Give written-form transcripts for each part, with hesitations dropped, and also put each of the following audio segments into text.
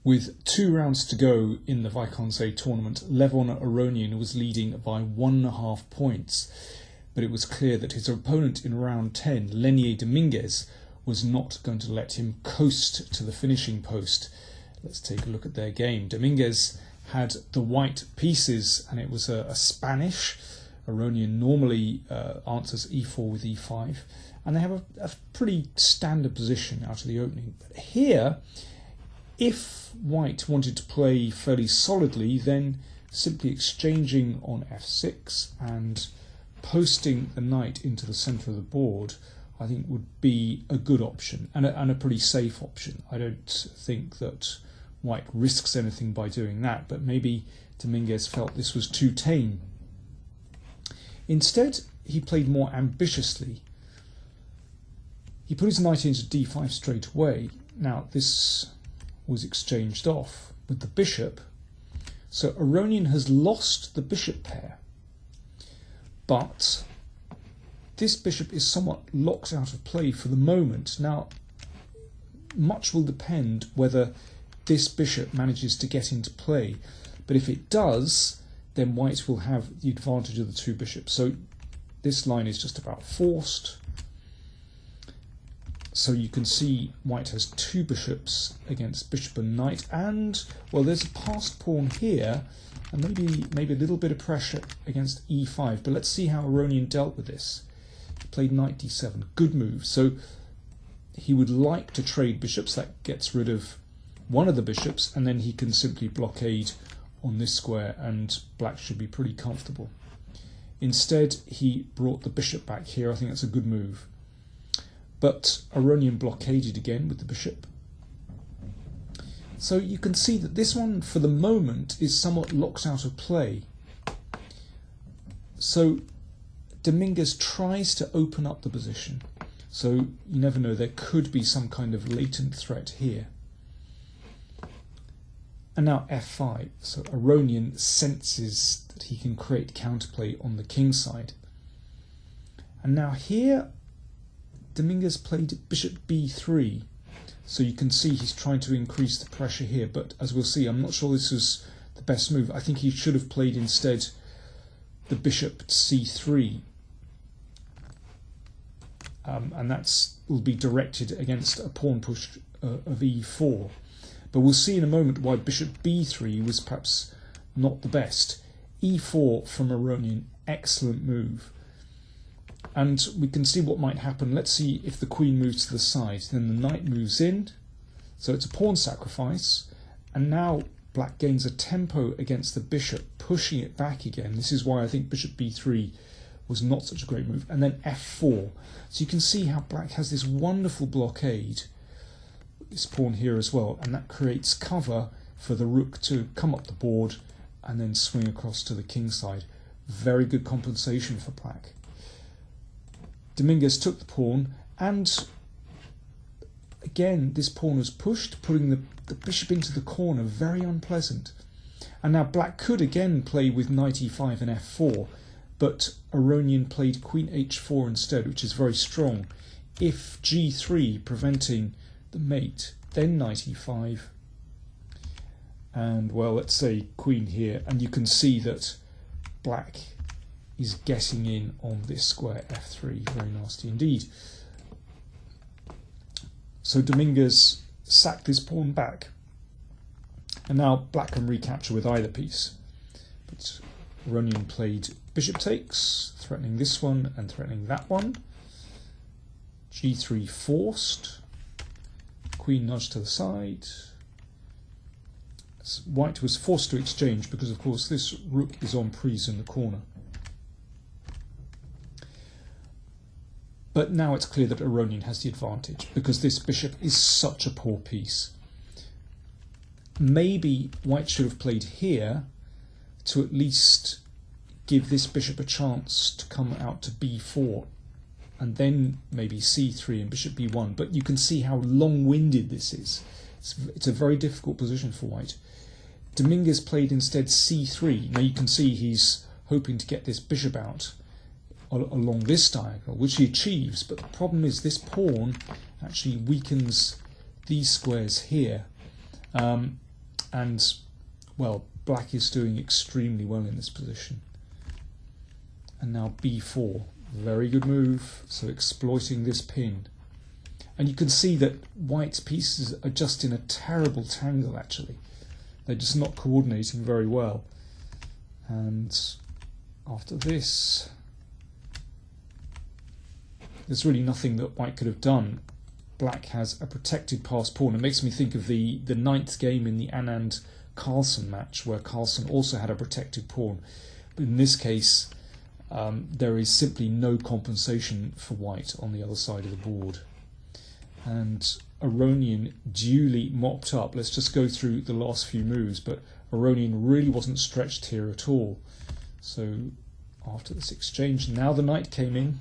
With 2 rounds to go in the Wijk aan Zee tournament, Levon Aronian was leading by 1.5 points, but it was clear that his opponent in round 10, Dominguez, was not going to let him coast to the finishing post. Let's take a look at their game. Dominguez had the white pieces, and it was a Spanish. Aronian normally answers e4 with e5, and they have a pretty standard position out of the opening. But here, if white wanted to play fairly solidly, then simply exchanging on f6 and posting the knight into the centre of the board, I think would be a good option and a pretty safe option. I don't think that white risks anything by doing that, but maybe Dominguez felt this was too tame. Instead, he played more ambitiously. He put his knight into d5 straight away. Now, this was exchanged off with the bishop, so Aronian has lost the bishop pair, but this bishop is somewhat locked out of play for the moment. Now, much will depend whether this bishop manages to get into play, but if it does, then white will have the advantage of the 2 bishops. So this line is just about forced. So you can see white has 2 bishops against bishop and knight, and well, there's a passed pawn here, and maybe a little bit of pressure against e5. But let's see how Aronian dealt with this. He played knight d7, good move. So he would like to trade bishops. That gets rid of one of the bishops, and then he can simply blockade on this square, and black should be pretty comfortable. Instead, he brought the bishop back here. I think that's a good move. But Aronian blockaded again with the bishop. So you can see that this one, for the moment, is somewhat locked out of play. So Dominguez tries to open up the position. So you never know, there could be some kind of latent threat here. And now f5. So Aronian senses that he can create counterplay on the king side. And now here, Dominguez played bishop b3, so you can see he's trying to increase the pressure here, but as we'll see, I'm not sure this was the best move. I think he should have played instead the bishop c3, and that will be directed against a pawn push of e4. But we'll see in a moment why bishop b3 was perhaps not the best. e4 from Aronian, excellent move. And we can see what might happen. Let's see if the queen moves to the side. Then the knight moves in. So it's a pawn sacrifice. And now black gains a tempo against the bishop, pushing it back again. This is why I think bishop b3 was not such a great move. And then f4. So you can see how black has this wonderful blockade, this pawn here as well. And that creates cover for the rook to come up the board and then swing across to the king side. Very good compensation for black. Dominguez took the pawn, and again this pawn was pushed, putting the bishop into the corner, very unpleasant. And now black could again play with knight e5 and f4, but Aronian played queen h4 instead, which is very strong. If g3, preventing the mate, then knight e5, and well, let's say queen here, and you can see that black is getting in on this square f3, very nasty indeed. So Dominguez sacked this pawn back, and now black can recapture with either piece. But Aronian played bishop takes, threatening this one and threatening that one. g3 forced, queen nudged to the side. White was forced to exchange because, of course, this rook is on prise in the corner. But now it's clear that Aronian has the advantage because this bishop is such a poor piece. Maybe white should have played here to at least give this bishop a chance to come out to b4 and then maybe c3 and bishop b1. But you can see how long-winded this is. It's a very difficult position for white. Dominguez played instead c3. Now you can see he's hoping to get this bishop out along this diagonal, which he achieves, but the problem is this pawn actually weakens these squares here. And, well, black is doing extremely well in this position. And now b4, very good move, so exploiting this pin. And you can see that white's pieces are just in a terrible tangle, actually. They're just not coordinating very well. And after this, there's really nothing that white could have done. Black has a protected passed pawn. It makes me think of the ninth game in the Anand-Carlsen match, where Carlsen also had a protected pawn. But in this case, there is simply no compensation for white on the other side of the board. And Aronian duly mopped up. Let's just go through the last few moves, but Aronian really wasn't stretched here at all. So after this exchange, now the knight came in,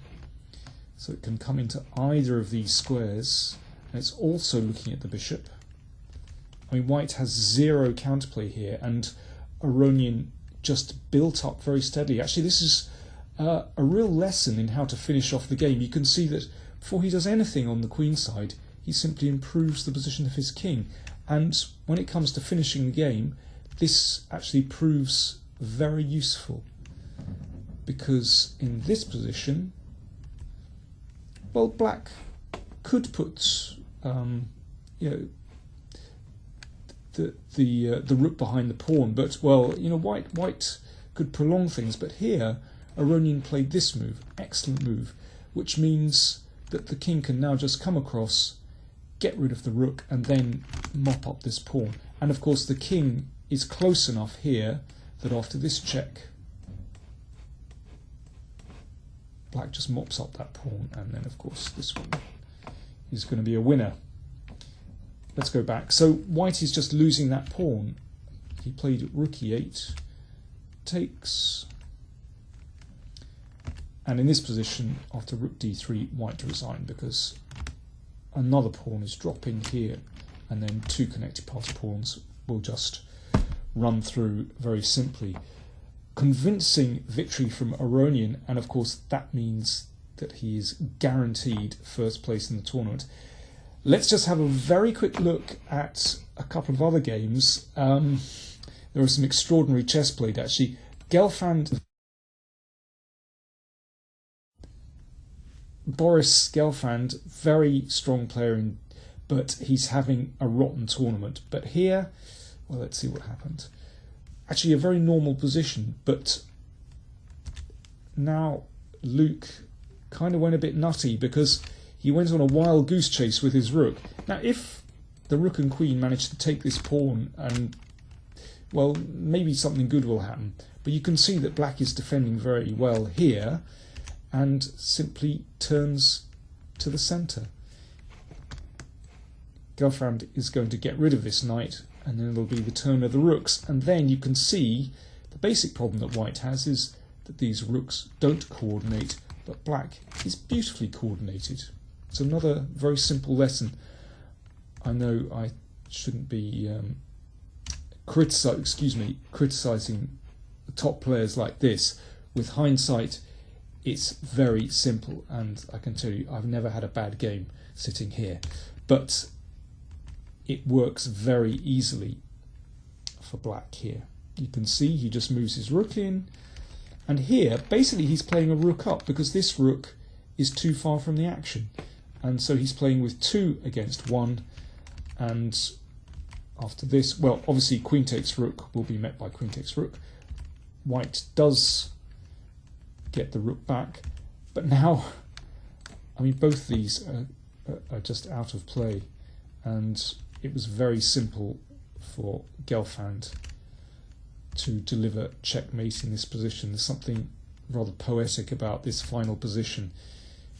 so it can come into either of these squares. And it's also looking at the bishop. I mean, white has zero counterplay here, and Aronian just built up very steadily. Actually, this is a real lesson in how to finish off the game. You can see that before he does anything on the queen side, he simply improves the position of his king. And when it comes to finishing the game, this actually proves very useful. Because in this position, well, black could put the rook behind the pawn, but well, white could prolong things. But here, Aronian played this move, excellent move, which means that the king can now just come across, get rid of the rook, and then mop up this pawn. And of course, the king is close enough here that after this check, black just mops up that pawn, and then of course this one is going to be a winner. Let's go back. So white is just losing that pawn. He played rook e8, takes, and in this position, after rook d3, white resigned because another pawn is dropping here, and then two connected passed pawns will just run through very simply. Convincing victory from Aronian, and of course that means that he is guaranteed first place in the tournament. Let's just have a very quick look at a couple of other games. There was some extraordinary chess played, actually. Boris Gelfand, very strong player, but he's having a rotten tournament. But here, well, let's see what happened. Actually, a very normal position, but now Luke kind of went a bit nutty because he went on a wild goose chase with his rook. Now, if the rook and queen manage to take this pawn, and well, maybe something good will happen. But you can see that black is defending very well here, and simply turns to the centre. Gelfand is going to get rid of this knight, and then it'll be the turn of the rooks. And then you can see the basic problem that white has is that these rooks don't coordinate, but black is beautifully coordinated. It's another very simple lesson. I know I shouldn't be criticising the top players like this. With hindsight, it's very simple, and I can tell you I've never had a bad game sitting here. But it works very easily for black here. You can see he just moves his rook in, and here basically he's playing a rook up because this rook is too far from the action, and so he's playing with 2 against 1. And after this, well, obviously queen takes rook will be met by queen takes rook. White does get the rook back, but now, I mean, both these are just out of play, and it was very simple for Gelfand to deliver checkmate in this position. There's something rather poetic about this final position.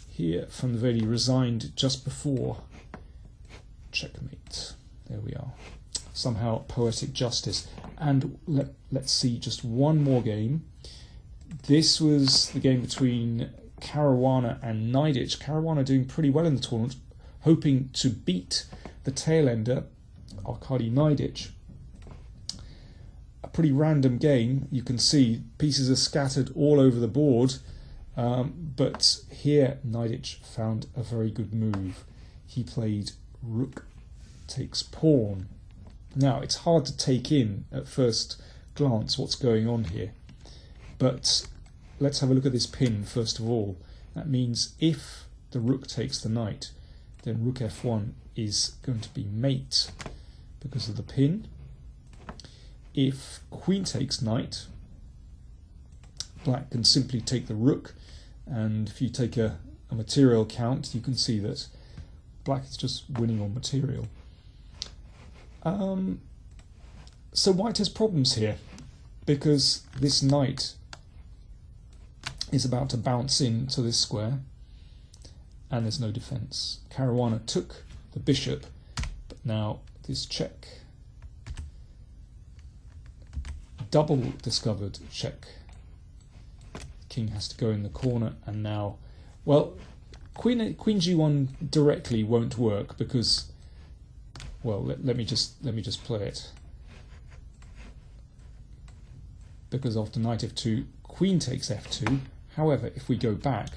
Here, Van Velde resigned just before checkmate. There we are. Somehow poetic justice. And let's see just one more game. This was the game between Caruana and Naidic. Caruana doing pretty well in the tournament, hoping to beat the tail-ender, Arkady Naidic. A pretty random game. You can see pieces are scattered all over the board, but here Naidic found a very good move. He played rook takes pawn, Now, it's hard to take in at first glance what's going on here, but let's have a look at this pin first of all. That means if the rook takes the knight, then rook f1 is going to be mate because of the pin. If queen takes knight, black can simply take the rook, and if you take a material count, you can see that black is just winning on material. So white has problems here because this knight is about to bounce into this square and there's no defense. Caruana took the bishop, but now this check, double discovered check. King has to go in the corner, and now, well, queen g1 directly won't work because, well, let me just play it. Because after knight f2, queen takes f2. However, if we go back,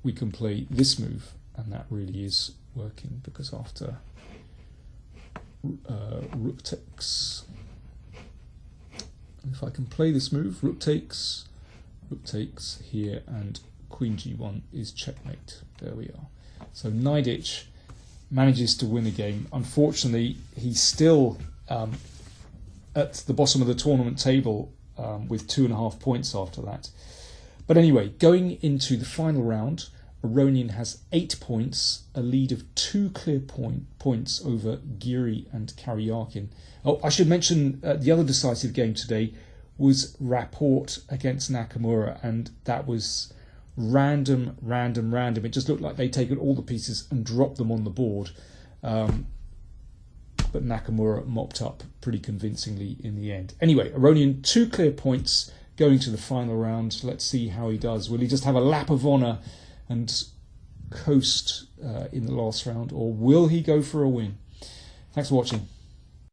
we can play this move, and that really is working because after rook takes, if I can play this move, rook takes here, and queen g1 is checkmate. There we are. So Najditch manages to win the game. Unfortunately, he's still at the bottom of the tournament table with 2.5 points after that. But anyway, going into the final round, Aronian has 8 points, a lead of 2 clear points over Giri and Karyakin. Oh, I should mention the other decisive game today was Rapport against Nakamura, and that was random. It just looked like they'd taken all the pieces and dropped them on the board. But Nakamura mopped up pretty convincingly in the end. Anyway, Aronian 2 clear points going to the final round. Let's see how he does. Will he just have a lap of honour and coast in the last round, or will he go for a win? Thanks for watching.